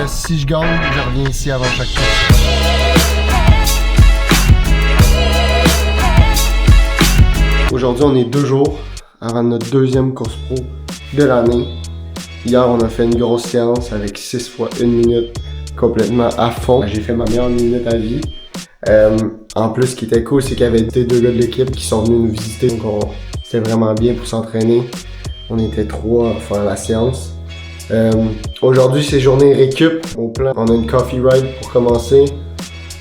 si je gagne, je reviens ici avant chaque course. Aujourd'hui, on est 2 jours avant notre deuxième course pro de l'année. Hier, on a fait une grosse séance avec 6 fois 1 minute complètement à fond. J'ai fait ma meilleure minute à vie. En plus, ce qui était cool, c'est qu'il y avait des 2 gars de l'équipe qui sont venus nous visiter. Donc, c'était vraiment bien pour s'entraîner. On était 3 à faire la séance. Aujourd'hui, c'est journée récup. Au plan, on a une coffee ride pour commencer.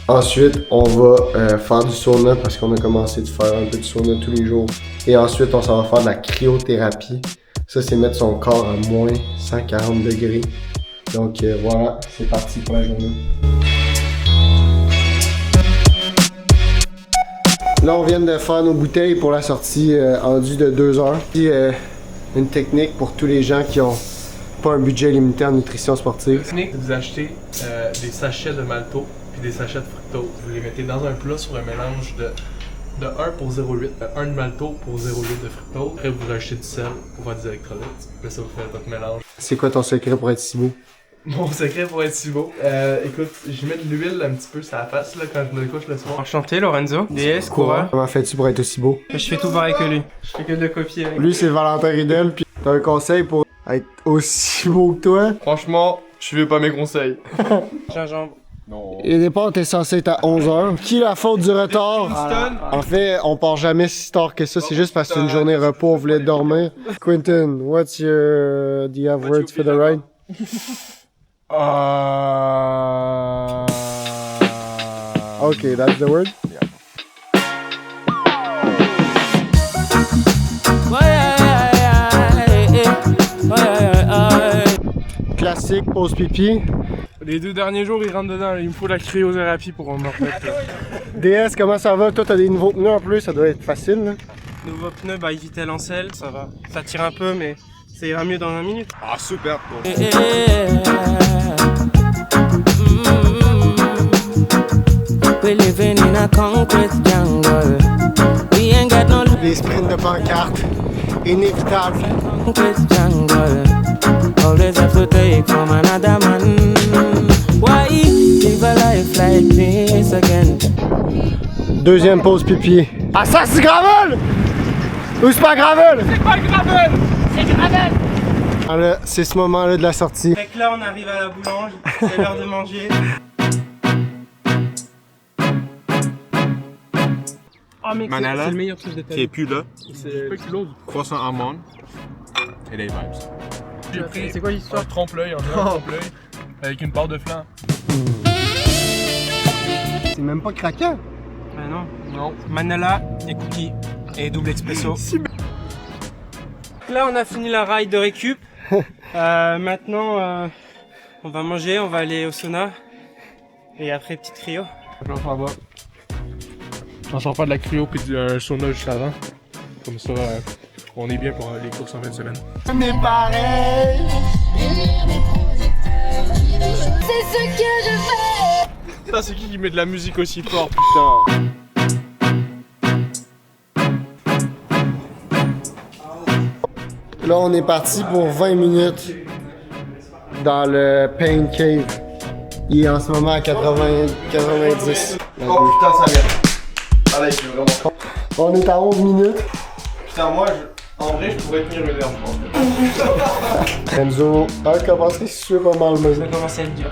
Ensuite, on va faire du sauna parce qu'on a commencé de faire un peu de sauna tous les jours. Et ensuite, on s'en va faire de la cryothérapie. Ça, c'est mettre son corps à moins 140 degrés. Donc voilà, c'est parti pour la journée. Là, on vient de faire nos bouteilles pour la sortie en due de 2 heures. Puis une technique pour tous les gens qui ont pas un budget limité en nutrition sportive. La technique, vous achetez des sachets de malto puis des sachets de fructose. Vous les mettez dans un plat sur un mélange de 1 pour 0,8, 1 de malto pour 0,8 de fructose. Après, vous rajoutez du sel pour faire des électrolytes. Après ça, vous faites votre mélange. C'est quoi ton secret pour être si beau? Mon secret pour être si beau? Écoute, je mets de l'huile un petit peu sur la face là, quand je me couche le soir. Enchanté, Lorenzo. DS, coureur. Comment fais-tu pour être aussi beau? Je fais tout pareil que lui. Je fais que de le copier. Lui, c'est Valentin Ridel, puis t'as un conseil pour être aussi beau que toi? Franchement, je veux pas mes conseils. Gingembre. Non. Et départ, t'es censé être à 11h. Qui la faute du retard? En fait, on part jamais si tard que ça, c'est juste parce que c'est une journée repos, on voulait dormir. Quentin, what's your... do you have words for the ride? Okay, that's the word? Classique, pause pipi. Les 2 derniers jours, ils rentrent dedans. Il me faut la cryothérapie pour en remettre. DS, comment ça va? Toi, t'as des nouveaux pneus en plus, ça doit être facile, là. Nouveau pneu by Vitel Ancel, ça va. Ça tire un peu, mais ça ira mieux dans 1 minute. Ah, super! Les sprints de pancarte, inévitables. Always have to take from another man. Why live a life like this again? Deuxième pause pipi. Ah, ça, c'est gravel! Ou c'est pas gravel? C'est pas gravel! C'est gravel! Ah, là, c'est ce moment-là de la sortie. Fait que là, on arrive à la boulange. C'est l'heure de manger. Ah, mais Manala, c'est le meilleur truc de ta qui est vie. plus là, C'est pas que l'autre. croissant amande et les vibes. J'ai pris C'est quoi l'histoire? un trompe-l'œil, un trompe-l'œil avec une part de flan. C'est même pas craquant. Bah non. Non. Manala, des cookies et double expresso. Là, on a fini la ride de récup. Maintenant, on va manger, on va aller au sauna. Et après, petite cryo. J'en sors pas de la cryo puis du sauna juste avant. Comme ça, on est bien pour les courses en fin de semaine. On est pareil. C'est ce que je fais. Ça, c'est qui met de la musique aussi fort, putain? Là, on est parti pour 20 minutes dans le Pain Cave. Il est en ce moment à 90. Oh putain, ça vient. Ah là, il fait vraiment. On est à 11 minutes. Putain, moi, en vrai, je pourrais tenir une heure, je pense. Renzo a commencé à suer pas mal, mais... Ça commence à être dur.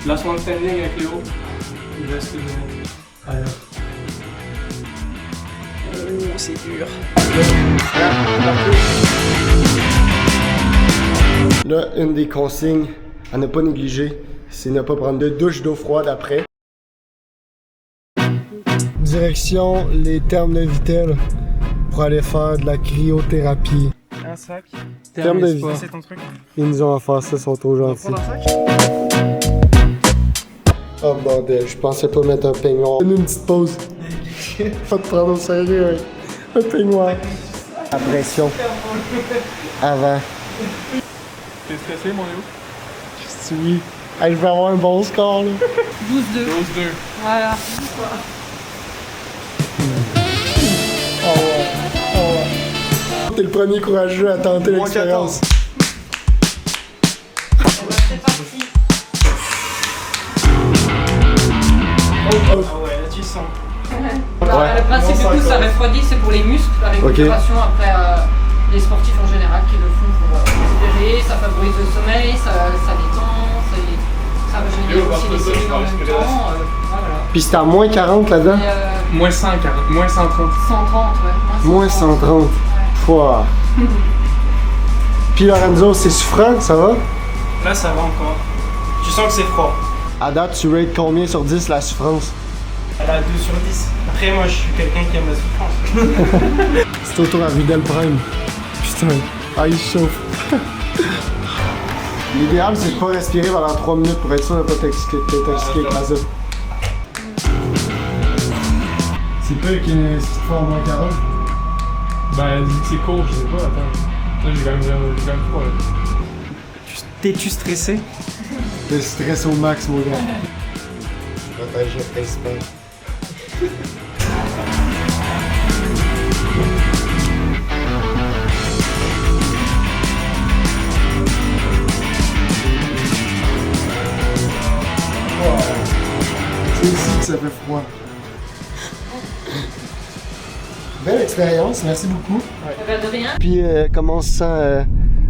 Lancement de standing avec Léo. Il reste de... Alors. Oh, c'est dur. Là, une des consignes à ne pas négliger, c'est ne pas prendre de douche d'eau froide après. Direction les Thermes de Vitel pour aller faire de la cryothérapie. Un sac. Terme de vie. C'est ton truc. Ils nous ont offert ça, ils sont trop gentils. Oh bordel, je pensais pas mettre un peignoir. Donne une petite pause. Pas te prendre au sérieux, un peignoir. La pression. Avant. T'es stressé, mon Léo? Oui. Hey, je vais avoir un bon score là. 12-2. 12-2. Voilà. Oh ouais. Oh ouais. t'es le premier courageux à tenter l'expérience. C'est parti. Ah ouais, là tu sens. Le principe du coup, ça refroidit, c'est pour les muscles, la récupération après les sportifs en général qui le font pour récupérer, ça favorise le sommeil, ça détend, ça rajeunit aussi les cellules en même temps. Voilà. Puis c'était à moins 40 là-dedans? Moins 140, moins 130. 130, ouais. Moins 130. Ouais. Pouah. Puis Lorenzo, c'est souffrant, ça va? Là ça va encore. Tu sens que c'est froid. À date, tu rates combien sur 10 la souffrance? Elle a 2 sur 10. Après moi je suis quelqu'un qui aime la souffrance. C'est au tour à Vidal Prime. Putain, ah il chauffe. L'idéal c'est de pas respirer pendant 3 minutes pour être sûr de pas t'intoxiquer avec l'azote. C'est peu qui se fait en moins 40? Ben, vu que c'est court, je sais pas, attends. Là, j'ai quand même froid, là. T'es-tu stressé? Le stress au max, mon gars. Protège le principal. C'est ici que ça fait froid. Belle expérience, merci beaucoup. De rien. Puis comment on se sent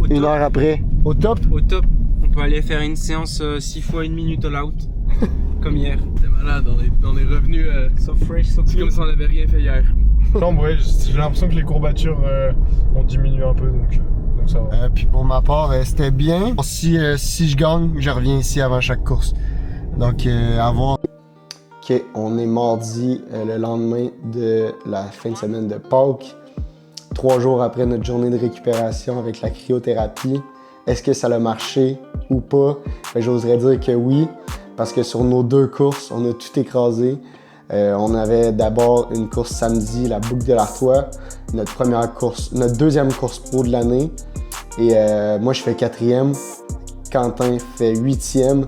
une heure après? Au top? Au top. On peut aller faire une séance 6 fois 1 minute all out. Comme hier. T'es malade, on est revenu. So fresh, so C'est comme si on avait rien fait hier. Non, ouais, j'ai l'impression que les courbatures ont diminué un peu, donc ça va. Puis pour ma part, c'était bien. Si je gagne, je reviens ici avant chaque course. Donc, à voir. Ok, on est mardi, le lendemain de la fin de semaine de Pâques. 3 jours après notre journée de récupération avec la cryothérapie. Est-ce que ça a marché ou pas? J'oserais dire que oui, parce que sur nos 2 courses, on a tout écrasé. On avait d'abord une course samedi, la Boucle de l'Artois, notre deuxième course pro de l'année. Et moi, je fais 4e. Quentin fait 8e.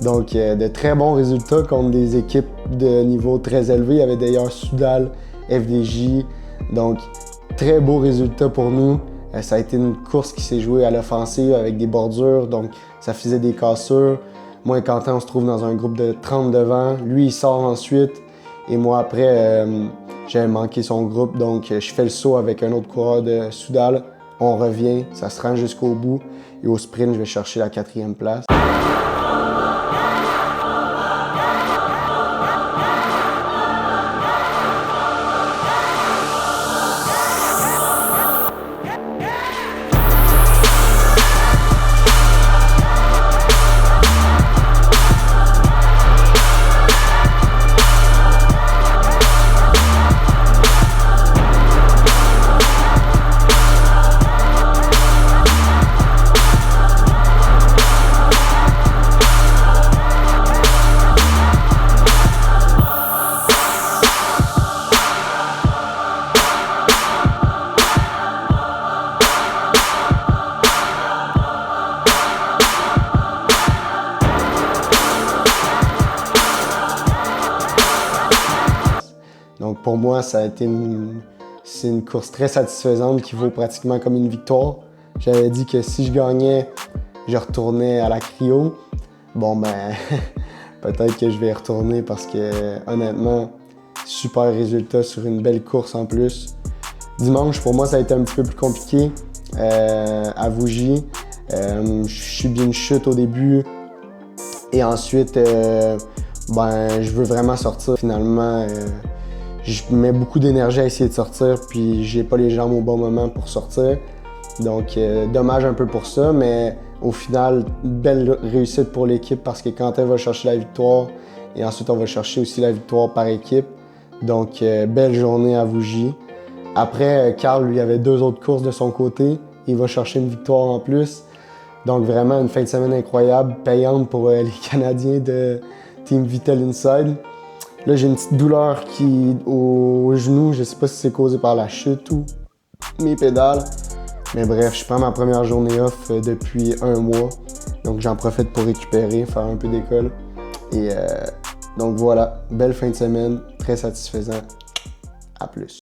Donc, de très bons résultats contre des équipes de niveau très élevé. Il y avait d'ailleurs Soudal, FDJ. Donc, très beaux résultats pour nous. Ça a été une course qui s'est jouée à l'offensive avec des bordures. Donc, ça faisait des cassures. Moi et Quentin, on se trouve dans un groupe de 30 devant. Lui, il sort ensuite. Et moi, après, j'avais manqué son groupe. Donc, je fais le saut avec un autre coureur de Soudal. On revient, ça se rend jusqu'au bout. Et au sprint, je vais chercher la 4e place. Donc pour moi, ça a été c'est une course très satisfaisante qui vaut pratiquement comme une victoire. J'avais dit que si je gagnais, je retournais à la cryo. Bon ben, peut-être que je vais y retourner parce que honnêtement, super résultat sur une belle course en plus. Dimanche, pour moi, ça a été un petit peu plus compliqué à Vougy. Je subis une chute au début et ensuite, ben, je veux vraiment sortir. Finalement, je mets beaucoup d'énergie à essayer de sortir, puis j'ai pas les jambes au bon moment pour sortir. Donc, dommage un peu pour ça, mais au final, belle réussite pour l'équipe parce que Quentin va chercher la victoire et ensuite on va chercher aussi la victoire par équipe. Donc, belle journée à Vougy. Après, Carl, lui, avait 2 autres courses de son côté. Il va chercher une victoire en plus. Donc, vraiment une fin de semaine incroyable, payante pour les Canadiens de Team Vital Inside. Là, j'ai une petite douleur au genou. Je sais pas si c'est causé par la chute ou mes pédales. Mais bref, je prends ma première journée off depuis 1 mois. Donc, j'en profite pour récupérer, faire un peu d'école. Et donc voilà, belle fin de semaine, très satisfaisant. À plus.